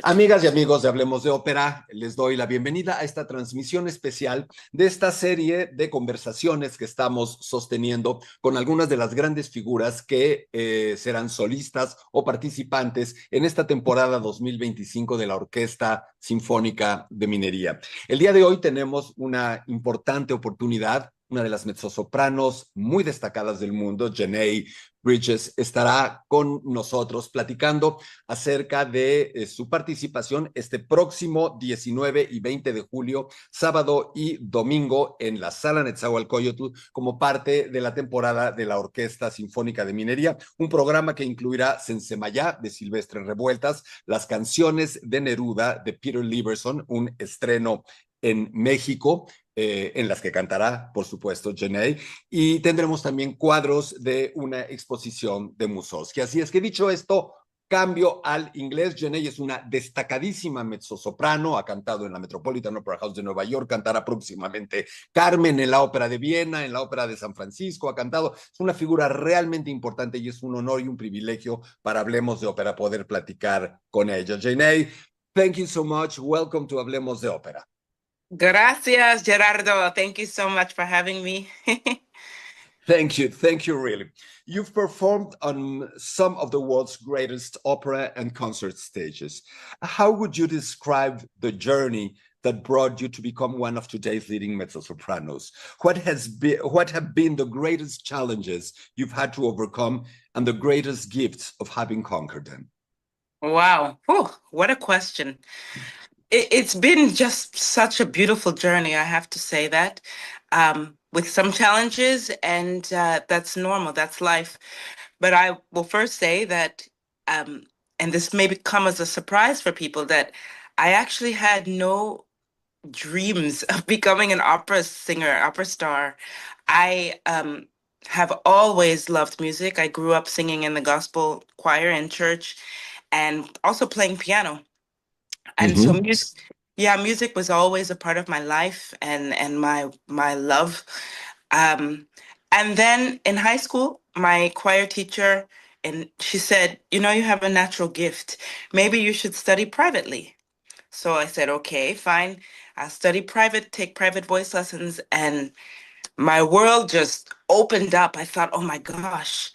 Amigas y amigos de Hablemos de Ópera, les doy la bienvenida a esta transmisión especial de esta serie de conversaciones que estamos sosteniendo con algunas de las grandes figuras que serán solistas o participantes en esta temporada 2025 de la Orquesta Sinfónica de Minería. El día de hoy tenemos una importante oportunidad. Una de las mezzosopranos muy destacadas del mundo, Janae Bridges, estará con nosotros platicando acerca de su participación este próximo 19 y 20 de julio, sábado y domingo, en la Sala Netzahualcóyotl, como parte de la temporada de la Orquesta Sinfónica de Minería, un programa que incluirá Sensemayá de Silvestre Revueltas, las canciones de Neruda de Peter Lieberson, un estreno en México, en las que cantará, por supuesto, Janae, y tendremos también cuadros de una exposición de Mussorgsky. Así es que, dicho esto, cambio al inglés. Janae es una destacadísima mezzosoprano, ha cantado en la Metropolitan Opera House de Nueva York, cantará próximamente Carmen en la Ópera de Viena, en la Ópera de San Francisco, ha cantado, es una figura realmente importante y es un honor y un privilegio para Hablemos de Ópera poder platicar con ella. Janae, thank you so much. Welcome to Hablemos de Ópera. Gracias, Gerardo. Thank you so much for having me. Thank you, really. You've performed on some of the world's greatest opera and concert stages. How would you describe the journey that brought you to become one of today's leading mezzosopranos? What have been the greatest challenges you've had to overcome and the greatest gifts of having conquered them? Wow. Whew, what a question. It's been just such a beautiful journey, I have to say that, with some challenges, and that's normal, that's life. But I will first say that, and this may come as a surprise for people, that I actually had no dreams of becoming an opera singer, opera star. I have always loved music. I grew up singing in the gospel choir in church and also playing piano. And so Mm-hmm. music, yeah, music was always a part of my life and my love. Um, and then in high school, my choir teacher and she said, "You know, you have a natural gift. Maybe you should study privately." So I said, "Okay, fine. I'll study private, take private voice lessons." And my world just opened up. I thought, "Oh my gosh,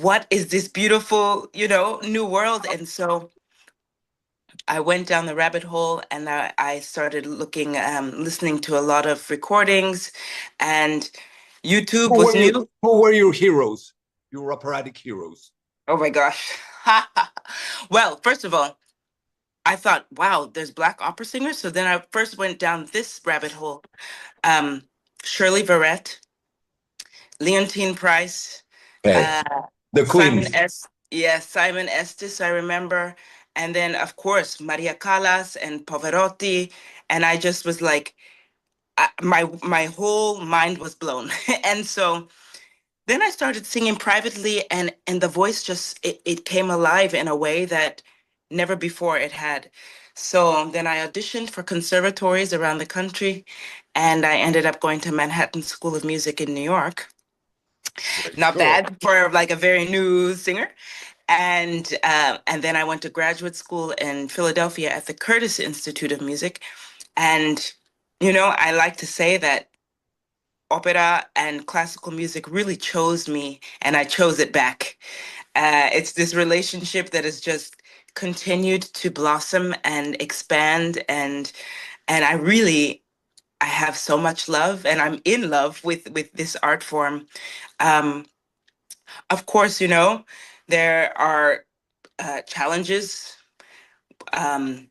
what is this beautiful, new world?" And so I went down the rabbit hole and I started listening to a lot of recordings, and YouTube was new. Who were your heroes, your operatic heroes? Oh my gosh. Well, first of all, I thought, wow, there's black opera singers. So then I first went down this rabbit hole. Um, Shirley Verrett, Leontine Price, Okay. uh, The Simon Queens. S. Yes, Simon Estes, I remember. And then, of course, Maria Callas and Pavarotti. And I just was like, my whole mind was blown. And so then I started singing privately, and the voice just it came alive in a way that never before it had. So then I auditioned for conservatories around the country, and I ended up going to Manhattan School of Music in New York. Very Not cool. bad for like a very new singer. And then I went to graduate school in Philadelphia at the Curtis Institute of Music. And I like to say that opera and classical music really chose me, and I chose it back. It's this relationship that has just continued to blossom and expand, and I have so much love, and I'm in love with this art form. Um, of course, there are challenges. Um,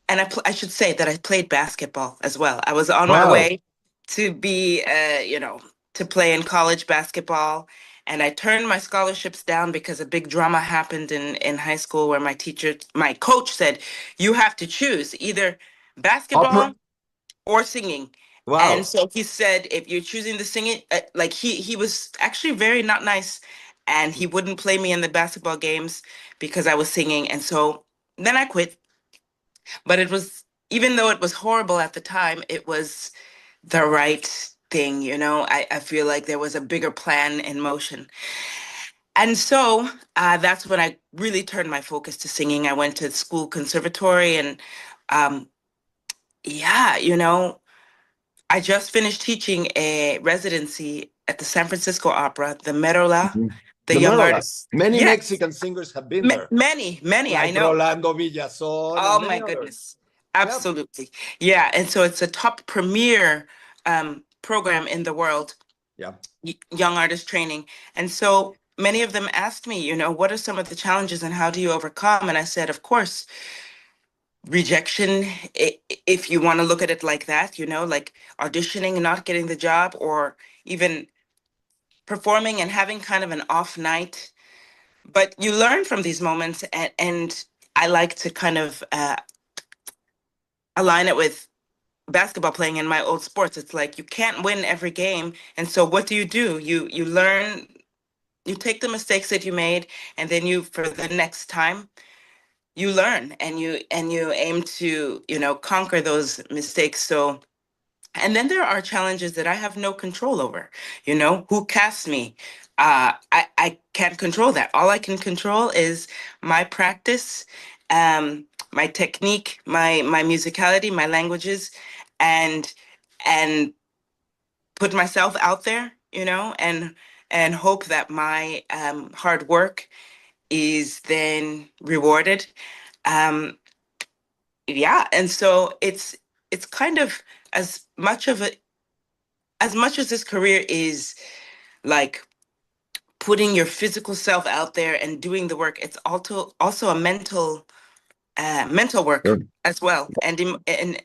and I should say that I played basketball as well. I was on my Wow. way to be, to play in college basketball, and I turned my scholarships down because a big drama happened in high school where my coach said, "You have to choose either Opera. basketball or singing." And Wow. so he said, "If you're choosing the singing," like he was actually very not nice, and he wouldn't play me in the basketball games because I was singing, and so then I quit. But it was, even though it was horrible at the time, it was the right thing. I feel like there was a bigger plan in motion. And so that's when I really turned my focus to singing. I went to school conservatory and um, yeah, you know, I just finished teaching a residency at the San Francisco Opera, the Merola, Mhm. the The young Merolas. artists. Many Yes, Mexican singers have been there, many, I like know. Rolando Villazón and Oh many my others. goodness. Yep. Absolutely. Yeah. And so it's a top premier program in the world, Yeah. young artist training. And so many of them asked me, you know, what are some of the challenges and how do you overcome? And I said, of course, rejection, if you want to look at it like that, you know, like auditioning and not getting the job, or even performing and having kind of an off night. But you learn from these moments, and I like to kind of align it with basketball playing in my old sports. It's like you can't win every game, and so what do? You learn, you take the mistakes that you made, and then you, for the next time, you learn and you aim to, you know, conquer those mistakes. So, and then there are challenges that I have no control over. You know, who casts me? I can't control that. All I can control is my practice, my technique, my musicality, my languages, and and put myself out there. You know, and hope that my hard work is then rewarded. Um, yeah, and so it's kind of as much of a, as much as this career is like putting your physical self out there and doing the work, it's also a mental work Sure. as well, and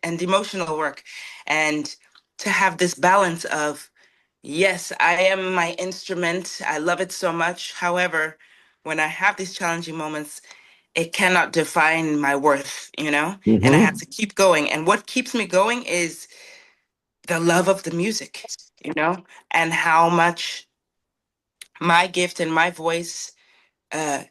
and emotional work, and to have this balance of, yes, I am my instrument, I love it so much. However, when I have these challenging moments, it cannot define my worth, you know, and I have Mhm. to keep going. And what keeps me going is the love of the music, you know, and how much my gift and my voice uh,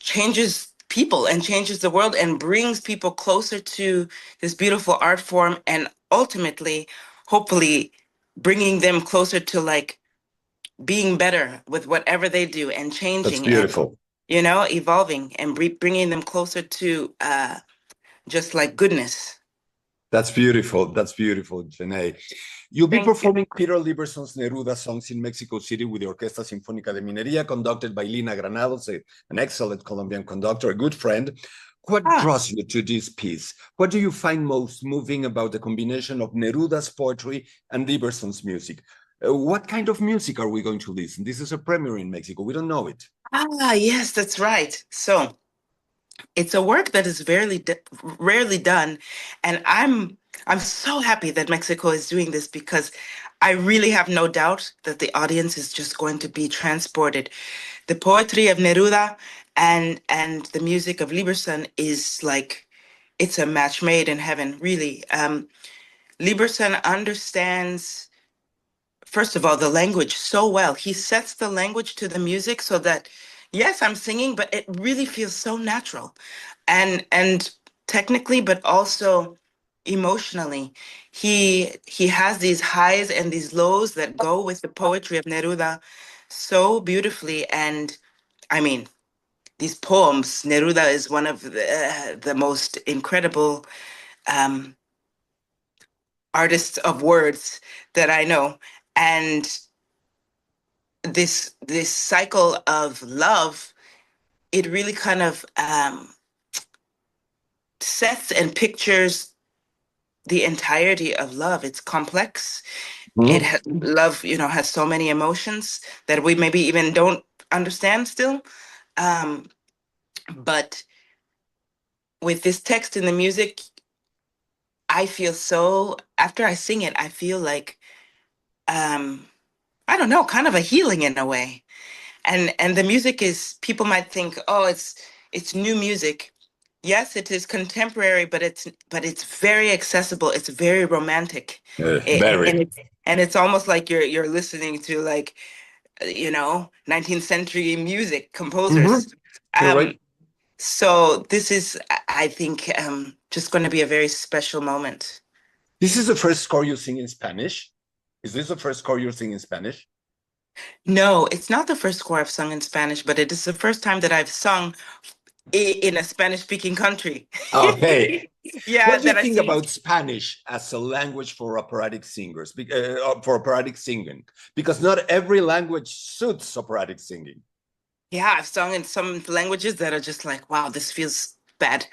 changes people and changes the world and brings people closer to this beautiful art form, and ultimately, hopefully, bringing them closer to like being better with whatever they do and That's changing and, beautiful. you know, evolving and bringing them closer to just like goodness. That's beautiful. That's beautiful, Janae. You'll be Thank you. performing Peter Liberson's Neruda songs in Mexico City with the Orquesta Sinfónica de Minería, conducted by Lina Granados, an excellent Colombian conductor, a good friend. What Ah, draws you to this piece? What do you find most moving about the combination of Neruda's poetry and Liberson's music? What kind of music are we going to listen? This is a premiere in Mexico. We don't know it. yes, that's right. So it's a work that is rarely done, and I'm so happy that Mexico is doing this, because I really have no doubt that the audience is just going to be transported. The poetry of Neruda and the music of Liberson is like, it's a match made in heaven, really. Liberson understands, first of all, the language so well. He sets the language to the music so that, yes, I'm singing, but it really feels so natural, and technically, but also emotionally. He has these highs and these lows that go with the poetry of Neruda so beautifully. And I mean, these poems, Neruda is one of the most incredible um, artists of words that I know. And this cycle of love, it really kind of sets and pictures the entirety of love. It's complex. It Mhm. has love, you know, has so many emotions that we maybe even don't understand still. Um, but with this text and the music, I feel so, after I sing it, I feel like um, I don't know, kind of a healing in a way. And the music is, people might think, oh, it's new music. Yes, it is contemporary, but it's very accessible. It's very romantic. Very. And it's almost like you're listening to like, you know, 19th century music Mhm. composers. Correct. Um, so this is, I think, just going to be a very special moment. This is the first score you sing in Spanish? Is this the first score you sing in Spanish? No, it's not the first score I've sung in Spanish, but it is the first time that I've sung in a Spanish-speaking country. Okay. Yeah, What do you that I think sing. about Spanish as a language for operatic singers, for operatic singing? Because not every language suits operatic singing. Yeah, I've sung in some languages that are just like, wow, this feels bad.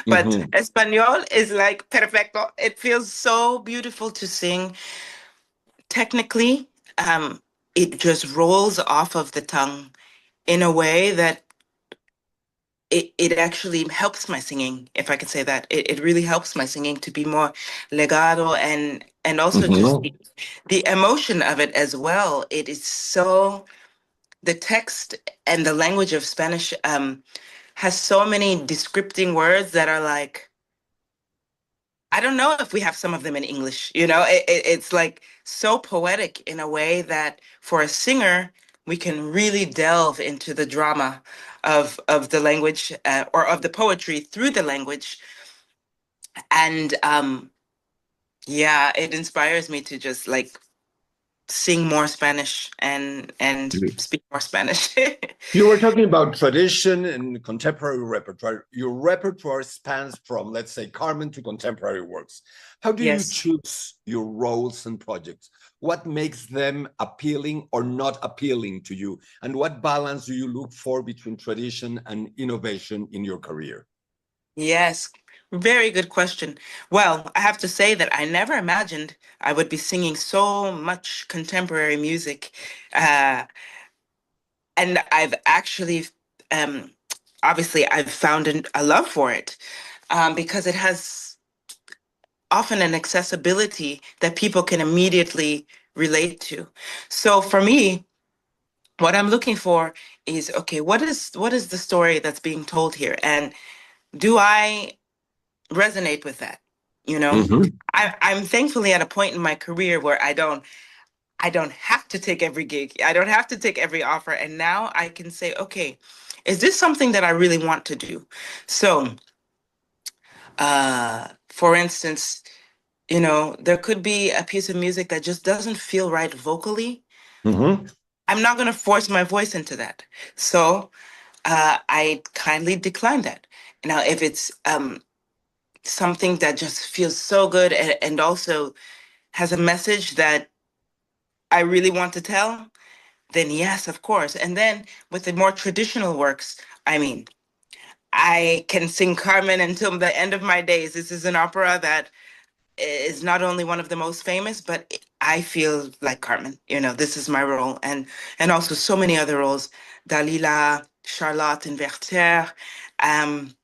But Hmm. Espanol is like perfecto. It feels so beautiful to sing. Technically, um, it just rolls off of the tongue in a way that it actually helps my singing, if I could say that. It really helps my singing to be more legato and also just Hmm. the emotion of it as well. It is so the text and the language of Spanish has so many descripting words that are like, I don't know if we have some of them in English. It's like so poetic in a way that for a singer, we can really delve into the drama of the language or of the poetry through the language. And yeah, it inspires me to just like sing more Spanish and speak more Spanish. You were talking about tradition and contemporary repertoire. Your repertoire spans from, let's say, Carmen to contemporary works. How do you Yes. choose your roles and projects? What makes them appealing or not appealing to you? And what balance do you look for between tradition and innovation in your career? Yes, very good question. Well, I have to say that I never imagined I would be singing so much contemporary music. Uh, and I've actually, um, obviously, I've found a love for it because it has often an accessibility that people can immediately relate to. So for me, what I'm looking for is, okay, what is the story that's being told here? And do I resonate with that? You know, Mhm. I'm thankfully at a point in my career where I don't have to take every gig. I don't have to take every offer. And now I can say, okay, is this something that I really want to do? So, for instance, there could be a piece of music that just doesn't feel right vocally. Mhm. I'm not going to force my voice into that. So, I kindly decline that. Now, if it's something that just feels so good and also has a message that I really want to tell, then yes, of course. And then with the more traditional works, I mean, I can sing Carmen until the end of my days. This is an opera that is not only one of the most famous, but I feel like Carmen. This is my role, and also so many other roles, Dalila, Charlotte, and Werther, um,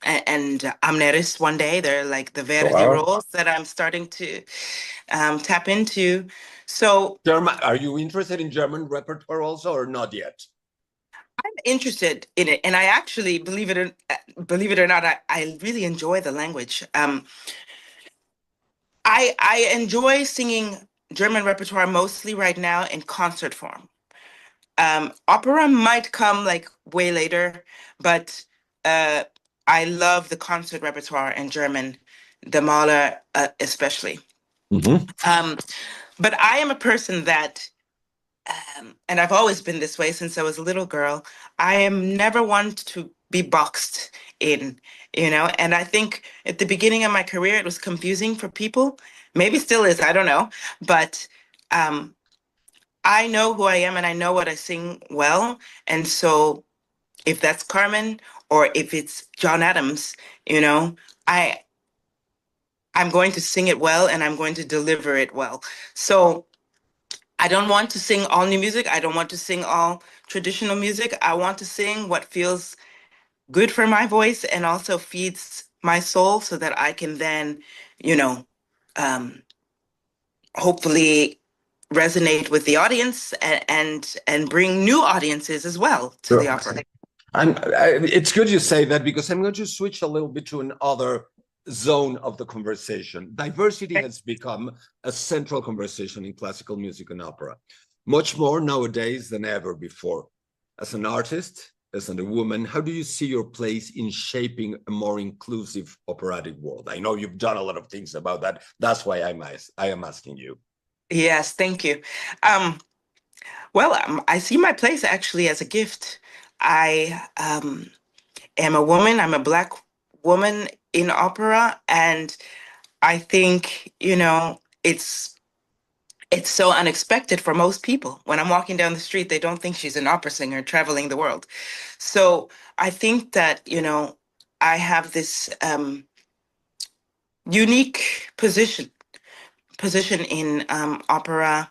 and Amneris. One day, they're like the Verdi Wow. roles that I'm starting to tap into. So German, are you interested in German repertoire also or not yet? I'm interested in it, and I actually believe it or not, I really enjoy the language. I enjoy singing German repertoire mostly right now in concert form. Opera might come like way later, but uh, I love the concert repertoire in German, the Mahler especially. Mhm. Um, but I am a person that and I've always been this way since I was a little girl. I am never one to be boxed in. And I think at the beginning of my career, it was confusing for people. Maybe still is, I don't know. But um, I know who I am and I know what I sing well. And so if that's Carmen or if it's John Adams, you know, I I'm going to sing it well and I'm going to deliver it well. So I don't want to sing all new music. I don't want to sing all traditional music. I want to sing what feels good for my voice and also feeds my soul so that I can then, you know, um, hopefully resonate with the audience and bring new audiences as well to the Sure. opera. It's good you say that because I'm going to switch a little bit to another zone of the conversation. Diversity has become a central conversation in classical music and opera, much more nowadays than ever before. As an artist, as a woman, how do you see your place in shaping a more inclusive operatic world? I know you've done a lot of things about that. That's why I am asking you. Yes, thank you. Um, Well, I see my place actually as a gift. I am a woman. I'm a Black woman in opera, and I think, it's so unexpected for most people. When I'm walking down the street, they don't think she's an opera singer traveling the world. So I think that, I have this unique position in opera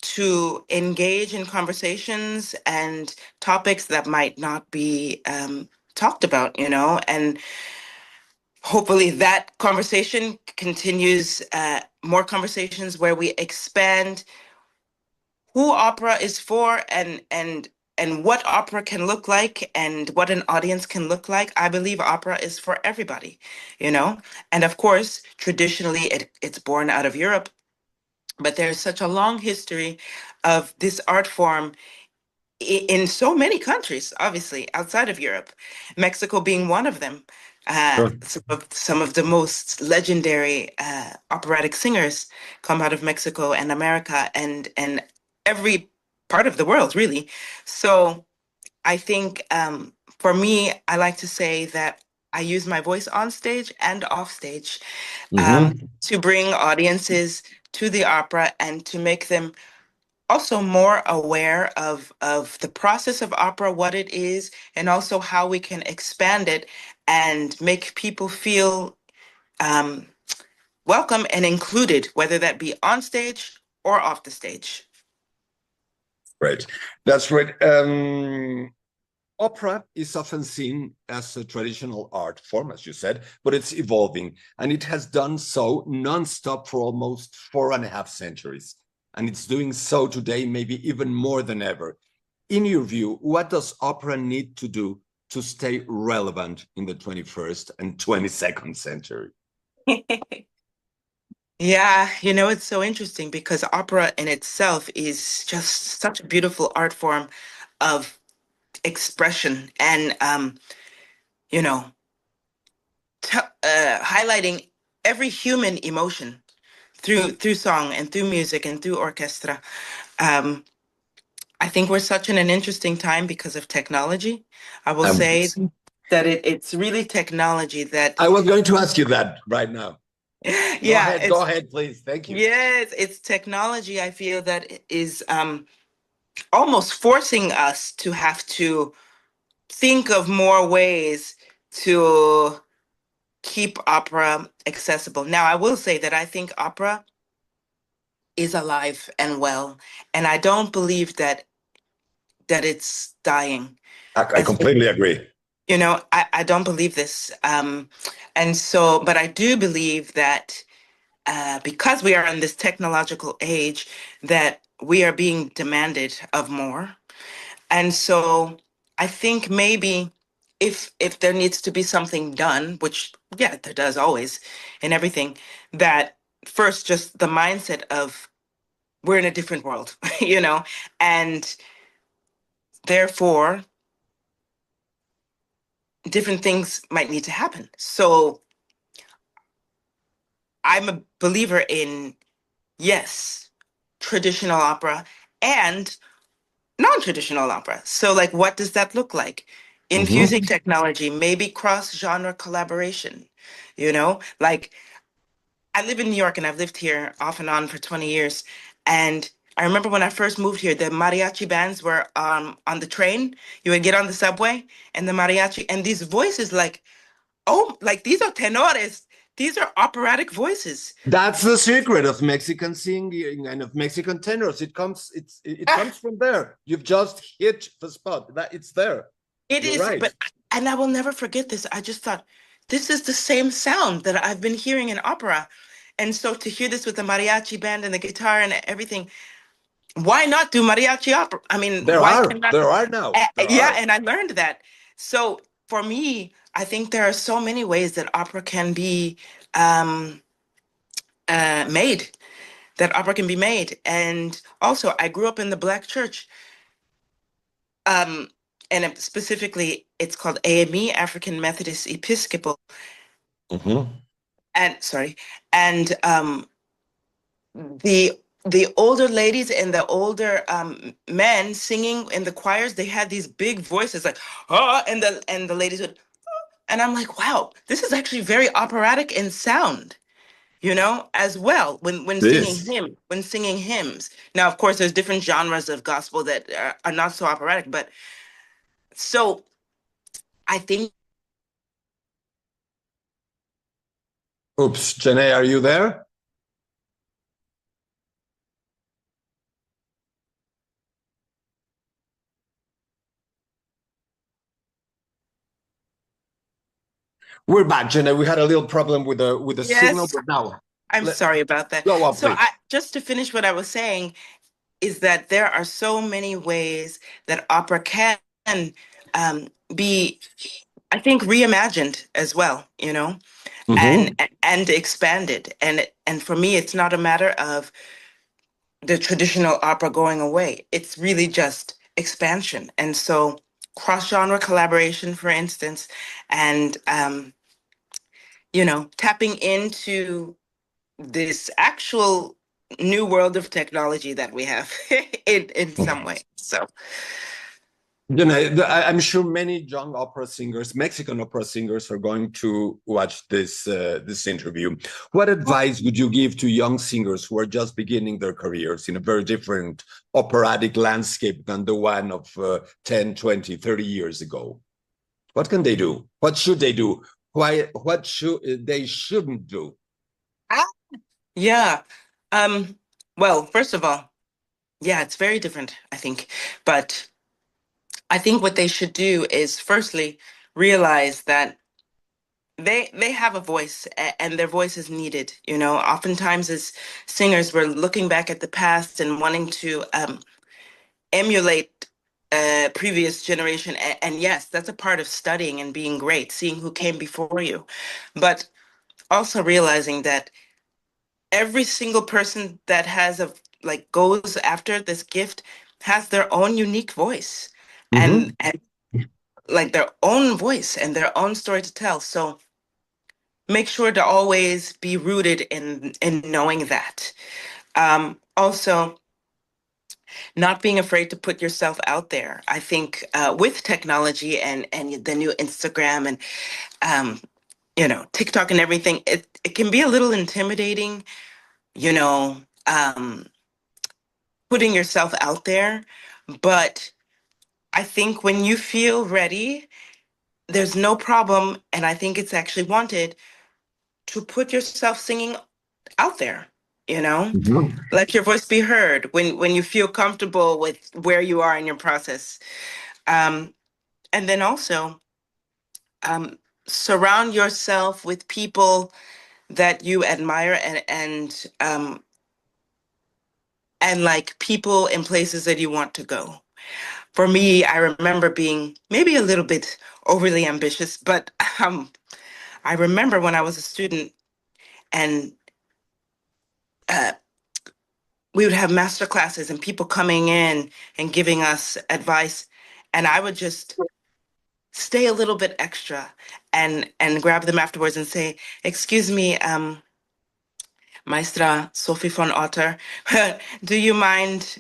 to engage in conversations and topics that might not be talked about, and hopefully that conversation continues, more conversations where we expand who opera is for, and what opera can look like and what an audience can look like. I believe opera is for everybody, and of course traditionally it's born out of Europe, but there's such a long history of this art form in so many countries, obviously outside of Europe, Mexico being one of them. Sure. Some of the most legendary operatic singers come out of Mexico and America, and every part of the world, really. So I think, for me, I like to say that I use my voice on stage and off stage, Hmm. to bring audiences to the opera and to make them also more aware of the process of opera, what it is, and also how we can expand it and make people feel um, welcome and included, whether that be on stage or off the stage. Great. That's great. Opera is often seen as a traditional art form, as you said, but it's evolving, and it has done so nonstop for almost 4.5 centuries. And it's doing so today, maybe even more than ever. In your view, what does opera need to do to stay relevant in the 21st and 22nd century? Yeah, it's so interesting because opera in itself is just such a beautiful art form of expression and, you know, highlighting every human emotion through song and through music and through orchestra. Um, I think we're such in an interesting time because of technology. I will Um, say that it's really technology that, I was going to ask you that right now. yeah, Go ahead, please. Thank you. yes, it's technology. I feel that is almost forcing us to have to think of more ways to keep opera accessible. Now, I will say that I think opera is alive and well, and I don't believe that it's dying. I As completely agree. I don't believe this, and so, but I do believe that, because we are in this technological age, that we are being demanded of more. And so I think maybe if there needs to be something done, which, yeah, there does always in everything, that first just the mindset of we're in a different world, and therefore different things might need to happen. So I'm a believer in, yes, traditional opera and non-traditional opera. So, like, what does that look like? Infusing Mhm. technology, maybe cross-genre collaboration. Like, I live in New York and I've lived here off and on for 20 years. And I remember when I first moved here, the mariachi bands were on the train. You would get on the subway and the mariachi, and these voices, like, oh, like these are tenores. These are operatic voices. That's the secret of Mexican singing and of Mexican tenors. It comes from there. You've just hit the spot. That it's there. It You're is, right. and I will never forget this. I just thought, this is the same sound that I've been hearing in opera. And so to hear this with the mariachi band and the guitar and everything, why not do mariachi opera? I mean, why cannot? There are now. There Yeah, are. and I learned that. So for me, I think there are so many ways that opera can be um, made, that opera can be made. And also, I grew up in the Black church. Um, specifically, it's called AME, African Methodist Episcopal. Mhm. And sorry, and the the older ladies and the older men singing in the choirs, they had these big voices like, oh, and the ladies would, and I'm like, wow, this is actually very operatic in sound, as well when singing This. hymns. Now, of course, there's different genres of gospel that are not so operatic, but so I think. Oops, Janae, are you there? We're back, Janae. We had a little problem with the signal, Yes, but now I'm let sorry about that. go on, So please. just to finish what I was saying is that there are so many ways that opera can um, be, I think, reimagined as well, and Mm-hmm. and expanded. And for me, it's not a matter of the traditional opera going away. It's really just expansion. And so cross-genre collaboration, for instance, and tapping into this actual new world of technology that we have in some way. So Janae, I'm sure many young opera singers, Mexican opera singers, are going to watch this interview. What advice would you give to young singers who are just beginning their careers in a very different operatic landscape than the one of 10, 20, 30 years ago? What can they do? What should they do? What should they shouldn't do? yeah. Um, well, first of all, yeah, it's very different, I think. But I think what they should do is firstly realize that they have a voice and their voice is needed. Oftentimes as singers, we're looking back at the past and wanting to emulate previous generation. And yes, that's a part of studying and being great, seeing who came before you. But also realizing that every single person that has goes after this gift has their own unique voice Mm-hmm. and like their own voice and their own story to tell. So make sure to always be rooted in knowing that. Also, not being afraid to put yourself out there. I think with technology and the new Instagram and um, TikTok and everything, it can be a little intimidating, you know, um, putting yourself out there. But I think when you feel ready, there's no problem, and I think it's actually wanted to put yourself singing out there. You know, Mm-hmm. let your voice be heard when you feel comfortable with where you are in your process. Um, and then also um, surround yourself with people that you admire and like people in places that you want to go. For me, I remember being maybe a little bit overly ambitious, but I remember when I was a student and uh, we would have master classes and people coming in and giving us advice, and I would just stay a little bit extra and grab them afterwards and say, "Excuse me, Maestra Sophie von Otter, do you mind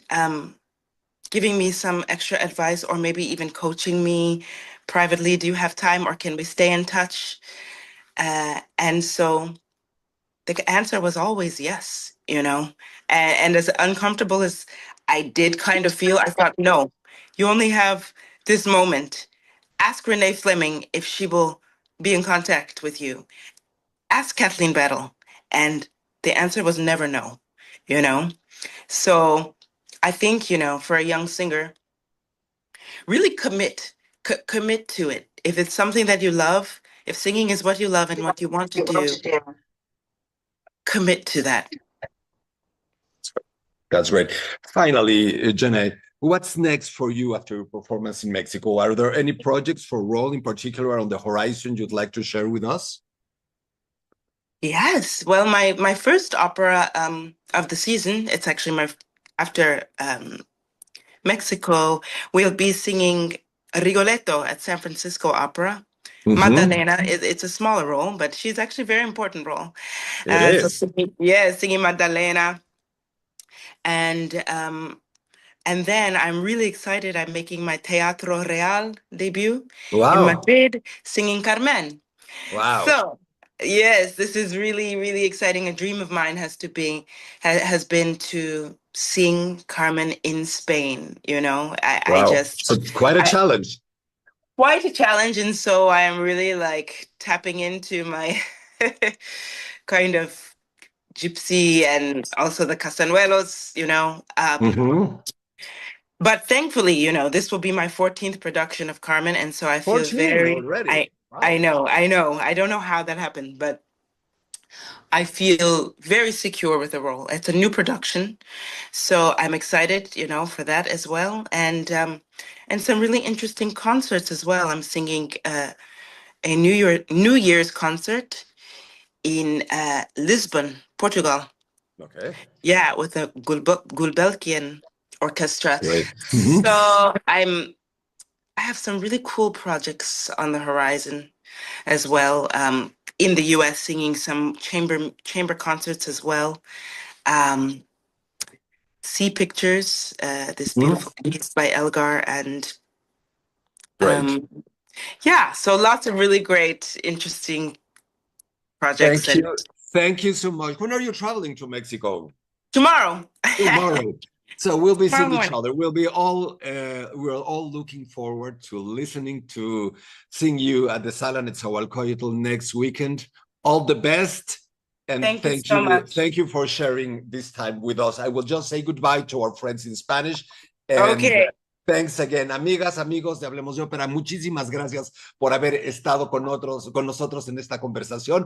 giving me some extra advice or maybe even coaching me privately? Do you have time or can we stay in touch?" And so the answer was always yes, and as uncomfortable as I did kind of feel, I thought, no, you only have this moment. Ask Renee Fleming if she will be in contact with you. Ask Kathleen Battle. And the answer was never no, you know? So I think, for a young singer, really commit to it. If it's something that you love, if singing is what you love and what you want to do, commit to that. That's great. Finally, Janet, what's next for you after your performance in Mexico? Are there any projects for role in particular on the horizon you'd like to share with us? Yes. Well, my first opera of the season, it's actually my after Mexico, we'll be singing Rigoletto at San Francisco Opera. Mm-hmm. Magdalena, it's a smaller role, but she's actually a very important role. It So is. yeah, singing Magdalena. And then I'm really excited. I'm making my Teatro Real debut in Wow. Madrid, singing Carmen. Wow. So yes, this is really, really exciting. A dream of mine has been to sing Carmen in Spain. You know, Wow. So it's quite a challenge. quite a challenge, and so I am really like tapping into my kind of gypsy and also the castanuelos. Mm-hmm. But thankfully, this will be my 14th production of Carmen, and so I feel 14 already. I Wow. know, I know. I don't know how that happened, but I feel very secure with the role. It's a new production, so I'm excited, for that as well, and some really interesting concerts as well. I'm singing a New Year's concert in Lisbon, Portugal. Okay. Yeah, with the Gulbenkian Orchestra. Great. Mm-hmm. So I have some really cool projects on the horizon as well. In the U.S., singing some chamber concerts as well. Um, Sea Pictures, this beautiful piece by Elgar, and Great. um, yeah, so lots of really great, interesting projects. Thank And you. Thank you so much. When are you traveling to Mexico? tomorrow, Tomorrow. So we'll be tomorrow seeing each morning. other. We're all looking forward to listening to seeing you at the Sala Netzahualcoyotl next weekend. All the best. And Thank you so much. thank you for sharing this time with us. I will just say goodbye to our friends in Spanish. And Okay. thanks again, amigas, amigos de Hablemos de Ópera. Muchísimas gracias por haber estado con nosotros en esta conversación.